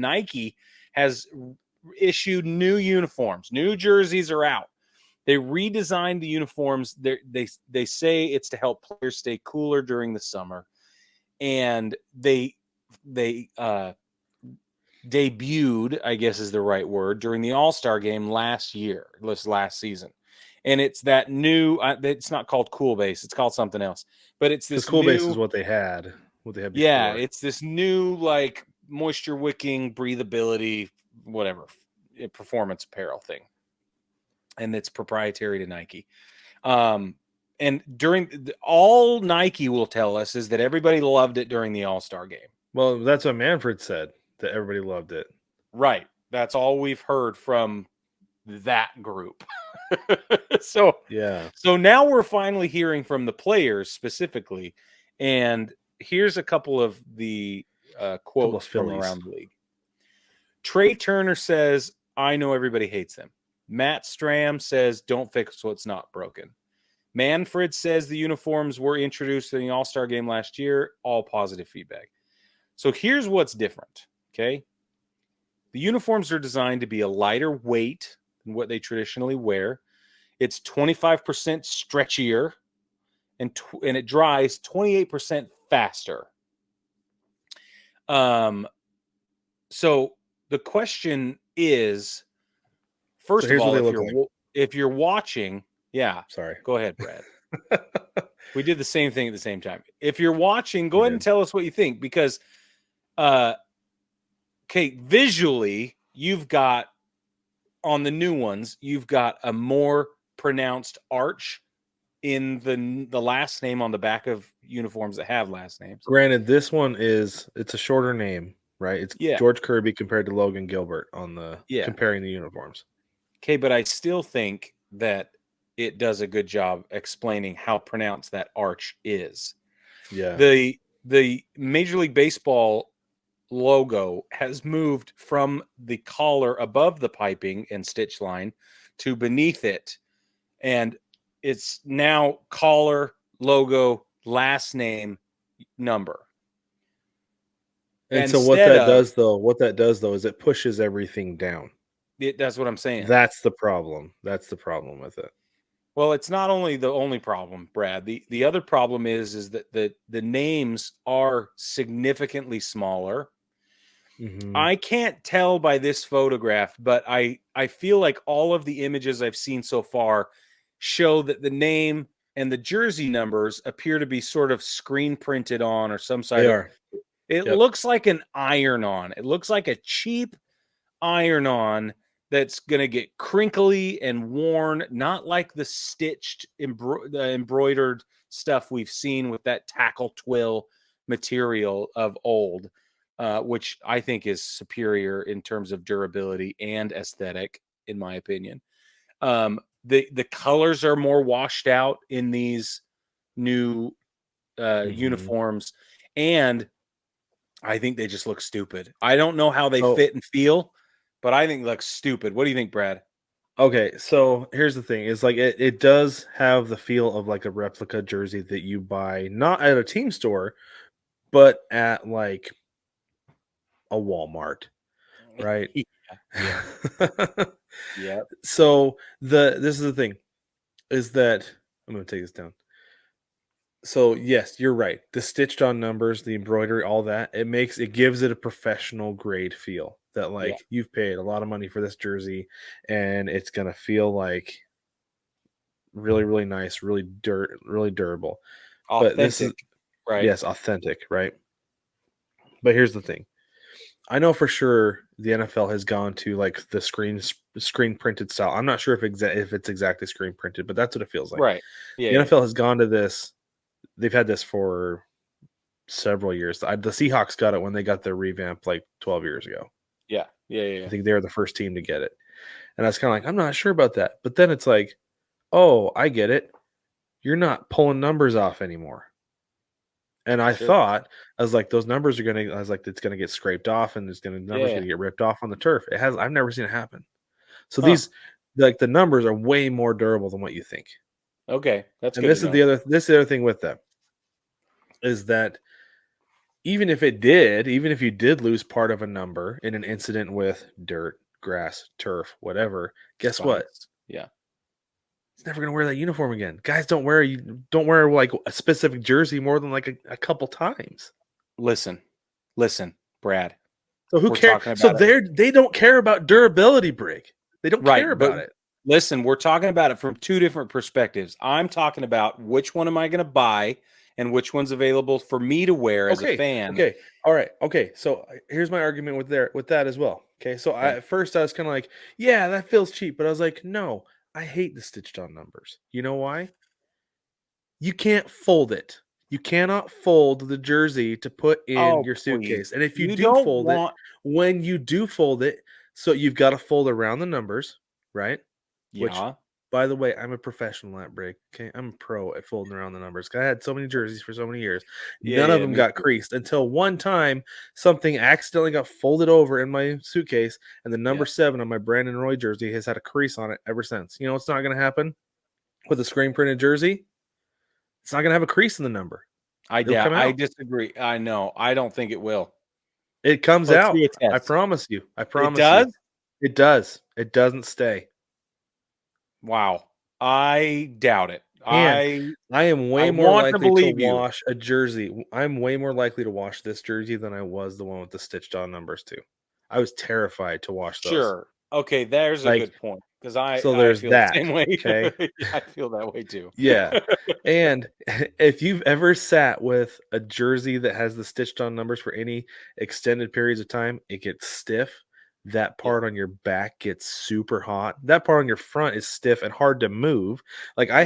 Nike has issued new uniforms. New jerseys are out. They redesigned the uniforms. They say it's to help players stay cooler during the summer, and they debuted, I guess is the right word, during the All-Star game last season. And it's that new, it's not called Cool Base. It's called something else. But it's this Cool new, Base is what they had before. Yeah, it's this new, like, moisture wicking, breathability, whatever, performance apparel thing. And it's proprietary to Nike. And all Nike will tell us is that everybody loved it during the All-Star game. Well, that's what Manfred said, that everybody loved it. Right. That's all we've heard from that group. So now we're finally hearing from the players specifically. And here's a couple of the quotes from around the league. Trey Turner says, I know everybody hates them. Matt Stram says, don't fix what's not broken. Manfred says the uniforms were introduced in the All-Star game last year. All positive feedback. So here's what's different, okay? The uniforms are designed to be a lighter weight than what they traditionally wear. It's 25% stretchier, and it dries 28% faster. So the question is, first of all, if you're watching, go ahead, Brad. We did the same thing at the same time. If you're watching, go ahead and tell us what you think, because visually, you've got, on the new ones, you've got a more pronounced arch in the last name on the back of uniforms that have last names. Granted, this one it's a shorter name, right? It's George Kirby compared to Logan Gilbert on the comparing the uniforms. Okay, but I still think that it does a good job explaining how pronounced that arch is. Yeah. The Major League Baseball logo has moved from the collar above the piping and stitch line to beneath it, and it's now collar, logo, last name, number. And so what that does though is it pushes everything down. That's what I'm saying. That's the problem. That's the problem with it. Well, it's not only the only problem, Brad. The other problem is that the names are significantly smaller. Mm-hmm. I can't tell by this photograph, but I feel like all of the images I've seen so far show that the name and the jersey numbers appear to be sort of screen printed on, or some side. It looks like an iron-on. It looks like a cheap iron-on that's going to get crinkly and worn, not like the stitched, embroidered stuff we've seen with that tackle twill material of old, which I think is superior in terms of durability and aesthetic, in my opinion. The colors are more washed out in these new uniforms, and I think they just look stupid. I don't know how they fit and feel, but I think it looks stupid. What do you think, Brad? Okay, so here's the thing. It's like it does have the feel of like a replica jersey that you buy not at a team store, but at like a Walmart, right? Yeah. Yeah. So this is the thing, is that I'm going to take this down. So yes, you're right. The stitched on numbers, the embroidery, all that, it gives it a professional grade feel that you've paid a lot of money for this jersey, and it's going to feel like really, really nice, really durable. Authentic, but this is right? Yes, authentic, right? But here's the thing. I know for sure the NFL has gone to like the screen printed style. I'm not sure if it's exactly screen printed, but that's what it feels like. Right. Yeah. The NFL has gone to this. They've had this for several years. The Seahawks got it when they got their revamp like 12 years ago. Yeah. I think they were the first team to get it. And I was kind of like, I'm not sure about that. But then it's like, oh, I get it. You're not pulling numbers off anymore. And I thought, I was like, those numbers are it's going to get scraped off, and numbers going to get ripped off on the turf. I've never seen it happen. So these, like, the numbers are way more durable than what you think. Okay. That's good. And this is the other thing with them, is that even if you did lose part of a number in an incident with dirt, grass, turf, whatever, guess what? Spikes. Yeah. He's never gonna wear that uniform again. Guys don't wear like a specific jersey more than like a couple times. Listen, Brad. So who We're cares? talking So about it. they don't care about durability, Brig. They don't Right, care but about it. listen, we're talking about it from two different perspectives. I'm talking about which one am I going to buy and which one's available for me to wear as a Okay. fan. Okay. All right. Okay. So here's my argument with that as well. Okay. So Okay. at first I was kind of like, yeah, that feels cheap, but I was like, no, I hate the stitched on numbers. You know why? You can't fold it. You cannot fold the jersey to put in Oh, your please. suitcase. And if you You do don't fold it, want when you do fold it, so you've got to fold around the numbers, right? Which, Yeah. by the way, I'm a professional at break. Okay, I'm a pro at folding around the numbers. I had so many jerseys for so many years. Yeah, None of yeah, them me got too. creased until one time something accidentally got folded over in my suitcase, and the number Yeah. 7 on my Brandon Roy jersey has had a crease on it ever since. You know what's not going to happen with a screen printed jersey? It's not going to have a crease in the number. It'll come I out. disagree. I know. I don't think it will. It comes Let's out. do a I test. promise you. I It promise you. does? It does. It doesn't stay. Wow. I doubt it. And I am I way more want to likely to believe you. wash a jersey. I'm way more likely to wash this jersey than I was the one with the stitched on numbers too. I was terrified to wash those. Sure. Okay, there's a Like, good point because I so I there's feel the that. same way. Okay. Yeah, I feel that way too. Yeah. And if you've ever sat with a jersey that has the stitched on numbers for any extended periods of time, it gets stiff. That Yeah. part on your back gets super hot. That part on your front is stiff and hard to move. Like Yeah. I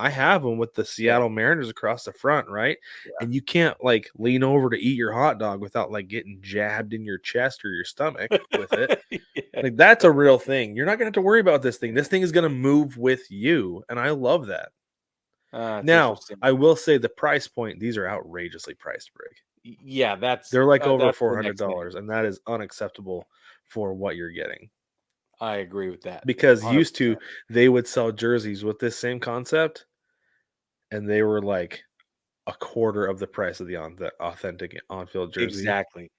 have them with the Yeah. Seattle Mariners across the front, right? Yeah. And you can't like lean over to eat your hot dog without like getting jabbed in your chest or your stomach with it. Yeah. Like that's a real thing. You're not gonna have to worry about this thing. This thing is gonna move with you, and I love that. It's Now, interesting. I will say the price point, these are outrageously priced, Brig. Yeah, They're like over that's the next thing. $400, and that is unacceptable for what you're getting. I agree with that. Because used 100%. to, they would sell jerseys with this same concept, and they were like a quarter of the price of the authentic on-field jersey. Exactly.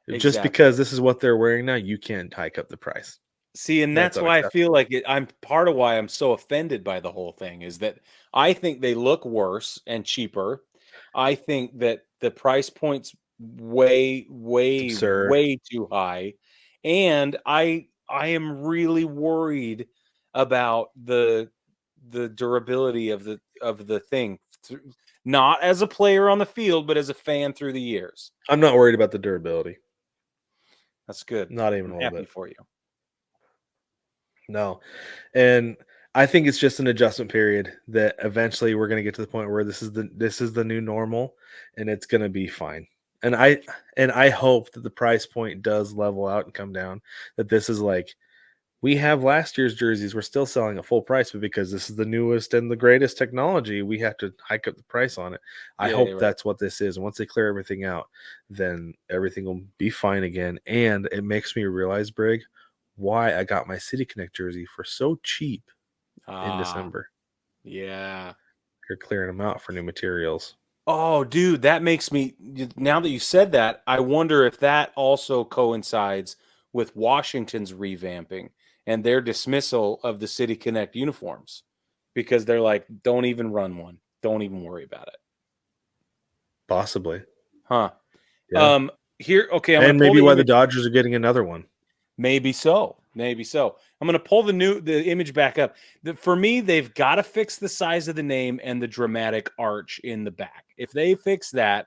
Just Exactly. because this is what they're wearing now, you can't hike up the price. See, and That's that's why I feel unacceptable. like I'm part of why I'm so offended by the whole thing is that I think they look worse and cheaper. I think that the price point's way, It's way, absurd. way too high. And I am really worried about the durability of the thing. Not as a player on the field, but as a fan through the years. I'm not worried about the durability. That's good. Not even I'm a little happy bit. for you. No. And I think it's just an adjustment period that eventually we're going to get to the point where this is the new normal and it's going to be fine. And I hope that the price point does level out and come down, that this is like we have last year's jerseys, we're still selling at full price, but because this is the newest and the greatest technology, we have to hike up the price on it. I Yeah, hope right. that's what this is. And once they clear everything out, then everything will be fine again. And it makes me realize, Brig, why I got my City Connect jersey for so cheap in Ah, December. yeah. You're clearing them out for new materials. Oh, dude, that makes me now that you said that, I wonder if that also coincides with Washington's revamping and their dismissal of the City Connect uniforms because they're like, don't even run one. Don't even worry about it. Possibly. Huh. Yeah. Here, okay, I'm gonna And pull maybe the why the image. Dodgers are getting another one. Maybe so. Maybe so. I'm going to pull the image back up. For me, they've got to fix the size of the name and the dramatic arch in the back. If they fix that,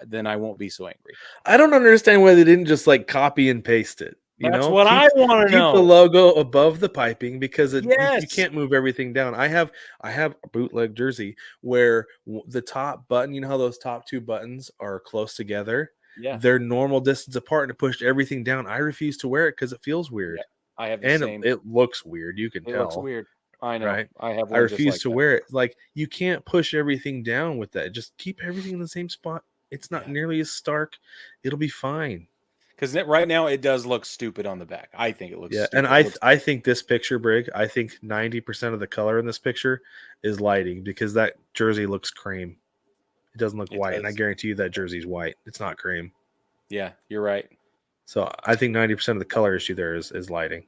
then I won't be so angry. I don't understand why they didn't just like copy and paste it. You That's know, what I want to keep the know. logo above the piping because you Yes. can't move everything down. I have a bootleg jersey where the top button, you know how those top two buttons are close together, Yeah. they're normal distance apart, and it pushed everything down. I refuse to wear it because it feels Yeah. weird I have the and same. it looks weird. You can It looks tell, weird. I know. right? I have I one just refuse like to that. wear it. Like you can't push everything down with that. Just keep everything in the same spot. It's not Yeah. nearly as stark. It'll be fine. Because right now it does look stupid on the back. I think it looks Yeah, and stupid. It looks I think this picture, Brig, I think 90% of the color in this picture is lighting because that jersey looks cream. It doesn't look It white, and I does. guarantee you that jersey's white. It's not cream. Yeah, you're right. So I think 90% of the color issue there is lighting.